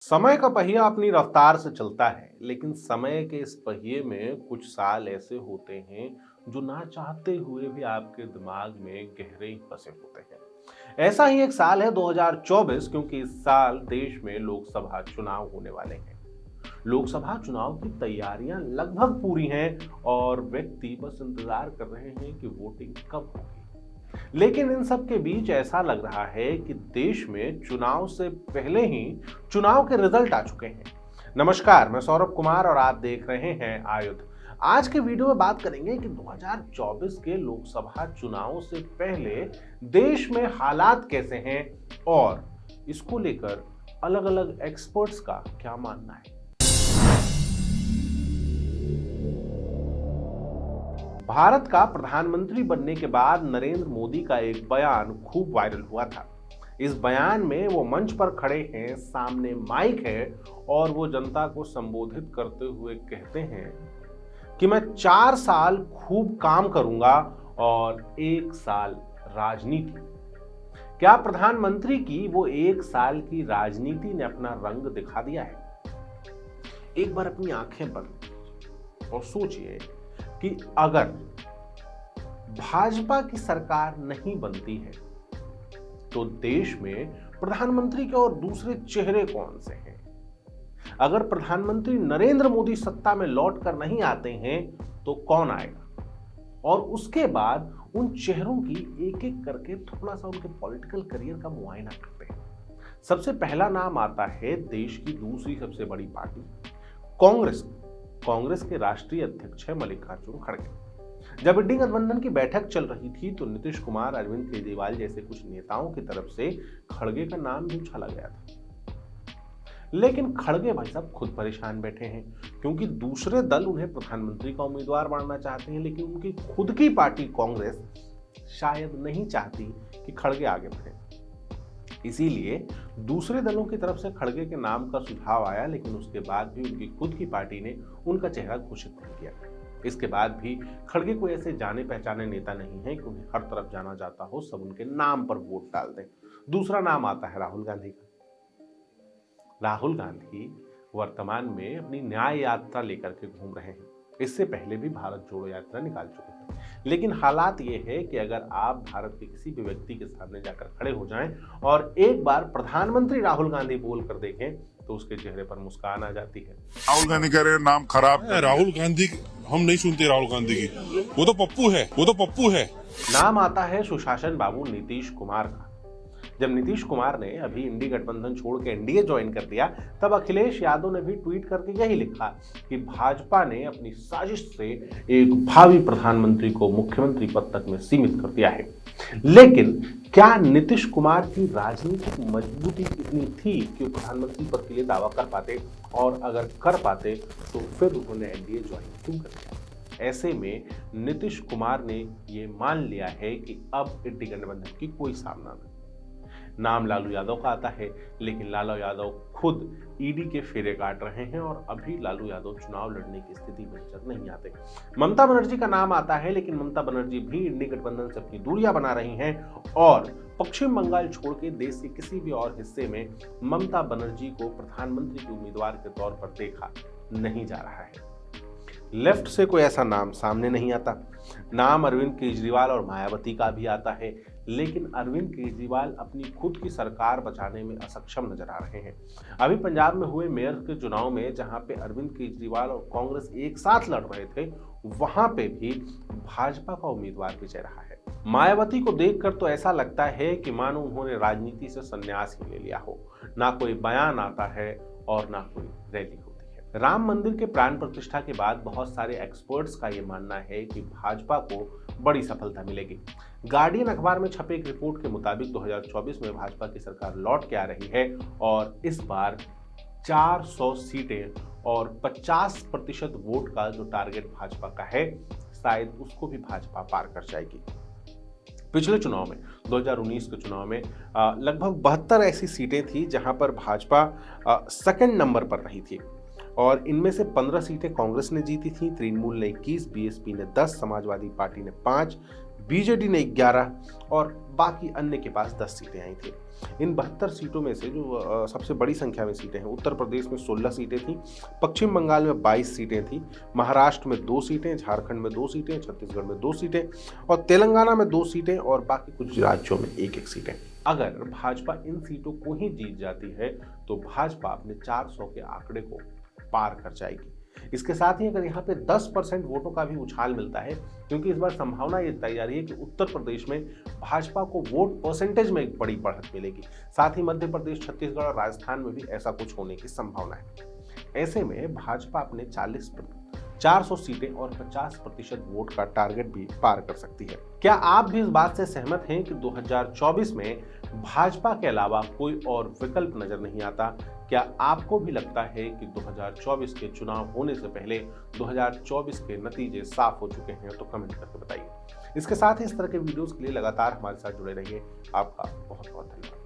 समय का पहिया अपनी रफ्तार से चलता है, लेकिन समय के इस पहिए में कुछ साल ऐसे होते हैं जो ना चाहते हुए भी आपके दिमाग में गहरे ही फंसे होते हैं। ऐसा ही एक साल है 2024, क्योंकि इस साल देश में लोकसभा चुनाव होने वाले हैं। लोकसभा चुनाव की तैयारियां लगभग पूरी हैं और व्यक्ति बस इंतजार कर रहे हैं कि वोटिंग कब होगी। लेकिन इन सब के बीच ऐसा लग रहा है कि देश में चुनाव से पहले ही चुनाव के रिजल्ट आ चुके हैं। नमस्कार, मैं सौरभ कुमार और आप देख रहे हैं आयुध। आज के वीडियो में बात करेंगे कि 2024 के लोकसभा चुनाव से पहले देश में हालात कैसे हैं और इसको लेकर अलग अलग एक्सपर्ट्स का क्या मानना है। भारत का प्रधानमंत्री बनने के बाद नरेंद्र मोदी का एक बयान खूब वायरल हुआ था। इस बयान में वो मंच पर खड़े हैं, सामने माइक है और वो जनता को संबोधित करते हुए कहते हैं कि मैं 4 साल खूब काम करूंगा और 1 साल राजनीति। क्या प्रधानमंत्री की वो 1 साल की राजनीति ने अपना रंग दिखा दिया है? एक बार अपनी आंखें बंद और सोचिए कि अगर भाजपा की सरकार नहीं बनती है तो देश में प्रधानमंत्री के और दूसरे चेहरे कौन से हैं? अगर प्रधानमंत्री नरेंद्र मोदी सत्ता में लौट कर नहीं आते हैं तो कौन आएगा? और उसके बाद उन चेहरों की एक एक करके थोड़ा सा उनके पॉलिटिकल करियर का मुआयना करते हैं। सबसे पहला नाम आता है देश की दूसरी सबसे बड़ी पार्टी कांग्रेस। कांग्रेस के राष्ट्रीय अध्यक्ष है मल्लिकार्जुन खड़गे। जब इंडी गठबंधन की बैठक चल रही थी तो नीतीश कुमार, अरविंद केजरीवाल जैसे कुछ नेताओं की तरफ से खड़गे का नाम भी उछाला गया था। लेकिन खड़गे भाई साहब खुद परेशान बैठे हैं, क्योंकि दूसरे दल उन्हें प्रधानमंत्री का उम्मीदवार बनाना चाहते हैं, लेकिन उनकी खुद की पार्टी कांग्रेस शायद नहीं चाहती कि खड़गे आगे बढ़े। इसीलिए दूसरे दलों की तरफ से खड़गे के नाम का सुझाव आया, लेकिन उसके बाद भी उनकी खुद की पार्टी ने उनका चेहरा घोषित नहीं किया। इसके बाद भी खड़गे कोई ऐसे जाने पहचाने नेता नहीं है कि उन्हें हर तरफ जाना जाता हो, सब उनके नाम पर वोट डाल दें। दूसरा नाम आता है राहुल गांधी का। राहुल गांधी वर्तमान में अपनी न्याय यात्रा लेकर के घूम रहे हैं। इससे पहले भी भारत जोड़ो यात्रा निकाल चुके हैं। लेकिन हालात ये है कि अगर आप भारत के किसी भी व्यक्ति के सामने जाकर खड़े हो जाएं और एक बार प्रधानमंत्री राहुल गांधी बोल कर देखें तो उसके चेहरे पर मुस्कान आ जाती है। राहुल गांधी कह रहे हैं नाम खराब है। राहुल गांधी हम नहीं सुनते। राहुल गांधी की वो तो पप्पू है। नाम आता है सुशासन बाबू नीतीश कुमार का। जब नीतीश कुमार ने अभी इंडी गठबंधन छोड़ के एनडीए ज्वाइन कर दिया, तब अखिलेश यादव ने भी ट्वीट करके यही लिखा कि भाजपा ने अपनी साजिश से एक भावी प्रधानमंत्री को मुख्यमंत्री पद तक में सीमित कर दिया है। लेकिन क्या नीतीश कुमार की राजनीतिक मजबूती इतनी थी कि वो प्रधानमंत्री पद के लिए दावा कर पाते? और अगर कर पाते तो फिर उन्होंने एनडीए ज्वाइन क्यों कर दिया? ऐसे में नीतीश कुमार ने ये मान लिया है कि अब इंडी गठबंधन की कोई सामना नहीं। नाम लालू यादव का आता है, लेकिन लालू यादव खुद ईडी के फेरे काट रहे हैं और अभी लालू यादव चुनाव लड़ने की स्थिति में नजर नहीं आते। ममता बनर्जी का नाम आता है, लेकिन ममता बनर्जी भी इंडी गठबंधन से अपनी दूरियां बना रही हैं और पश्चिम बंगाल छोड़ के देश के किसी भी और हिस्से में ममता बनर्जी को प्रधानमंत्री के उम्मीदवार के तौर पर देखा नहीं जा रहा है। लेफ्ट से कोई ऐसा नाम सामने नहीं आता। नाम अरविंद केजरीवाल और मायावती का भी आता है, लेकिन अरविंद केजरीवाल अपनी खुद की सरकार बचाने में असक्षम नजर आ रहे हैं। अभी पंजाब में हुए मेयर के चुनाव में जहां पे अरविंद केजरीवाल और कांग्रेस एक साथ लड़ रहे थे, वहां पे भी भाजपा का उम्मीदवार विजय रहा है। मायावती को देखकर तो ऐसा लगता है कि मानो उन्होंने राजनीति से संन्यास ही ले लिया हो। ना कोई बयान आता है और ना कोई रैली होती है। राम मंदिर के प्राण प्रतिष्ठा के बाद बहुत सारे एक्सपर्ट्स का ये मानना है कि भाजपा को बड़ी सफलता मिलेगी। गार्डियन अखबार में छपे एक रिपोर्ट के मुताबिक 2024 में भाजपा की सरकार लौट के आ रही है और इस बार 400 सीटें और 50% वोट का जो टारगेट भाजपा का है, शायद उसको भी भाजपा पार कर जाएगी। पिछले चुनाव में 2019 के चुनाव में लगभग 72 ऐसी सीटें थी जहां पर भाजपा सेकंड नंबर पर रही थी और इनमें से 15 सीटें कांग्रेस ने जीती थी, तृणमूल ने 21, बीएसपी ने 10, समाजवादी पार्टी ने 5, बीजेडी ने 11 और बाकी अन्य के पास 10 सीटें आई थी। इन 72 सीटों में से जो सबसे बड़ी संख्या में सीटें हैं, उत्तर प्रदेश में 16 सीटें थीं, पश्चिम बंगाल में 22 सीटें थीं, महाराष्ट्र में 2 सीटें, झारखंड में 2 सीटें, छत्तीसगढ़ में 2 सीटें और तेलंगाना में 2 सीटें और बाकी कुछ राज्यों में 1-1 सीटें। अगर भाजपा इन सीटों को ही जीत जाती है तो भाजपा अपने 400 के आंकड़े को पार कर जाएगी। इसके साथ ही अगर यहाँ पे 10% वोटों का भी उछाल मिलता है, क्योंकि इस बार संभावना ये तय जा रही है कि उत्तर प्रदेश में भाजपा को वोट परसेंटेज में एक बड़ी बढ़त मिलेगी। साथ ही मध्य प्रदेश, छत्तीसगढ़ और राजस्थान में भी ऐसा कुछ होने की संभावना है। ऐसे में भाजपा अपने 400 सीटें और 50% वोट का टारगेट भी पार कर सकती है। क्या आप भी इस बात से सहमत हैं कि 2024 में भाजपा के अलावा कोई और विकल्प नजर नहीं आता? क्या आपको भी लगता है कि 2024 के चुनाव होने से पहले 2024 के नतीजे साफ हो चुके हैं? तो कमेंट करके बताइए। इसके साथ ही इस तरह के वीडियोस के लिए लगातार हमारे साथ जुड़े रहिए। आपका बहुत बहुत धन्यवाद।